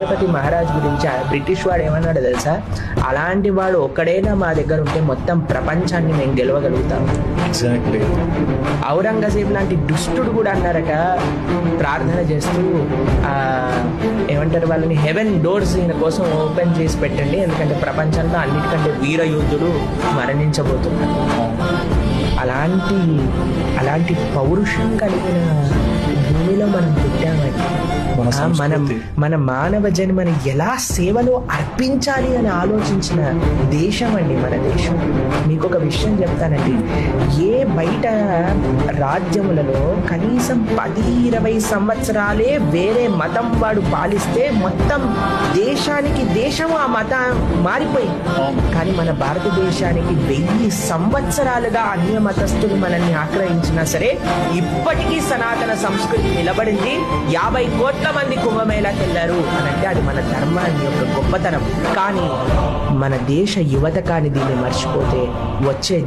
ఛత్రపతి మహారాజ్ గురించి బ్రిటిష్ వాడు ఏమన్నాడో తెలుసా? అలాంటి వాడు ఒక్కడైనా మా దగ్గర ఉంటే మొత్తం ప్రపంచాన్ని మేము గెలవగలుగుతాం. ఎగ్జాక్ట్లీ. ఔరంగజేబ్ లాంటి దుష్టుడు కూడా అన్నారట, ప్రార్థన చేస్తూ ఏమంటారు వాళ్ళని, హెవెన్ డోర్స్ ఈయన కోసం ఓపెన్ చేసి పెట్టండి, ఎందుకంటే ప్రపంచంలో అన్నిటికంటే వీర యోధుడు మరణించబోతున్నారు. అలాంటి పౌరుషం కలిగిన భూమిలో మనం పుట్టామండి. మన మానవ జన్మని ఎలా సేవలో అర్పించాలి అని ఆలోచించిన దేశం అండి మన దేశం. మీకు ఒక విషయం చెప్తానండి, ఏ బయట రాజ్యములలో కనీసం 10-20 సంవత్సరాలే వేరే మతం వాడు పాలిస్తే మొత్తం దేశం ఆ మతం మారిపోయింది. కానీ మన భారతదేశానికి 1000 సంవత్సరాలుగా అన్య మతస్థులు మనల్ని ఆక్రమించినా సరే ఇప్పటికీ సనాతన సంస్కృతి నిలబడింది. 50 కోట్ల మంది కుంభమేళాకి వెళ్ళారు అని అంటే అది మన ధర్మాన్ని యొక్క గొప్పతనం. కానీ మన దేశ యువత కానీ దీన్ని మర్చిపోతే వచ్చే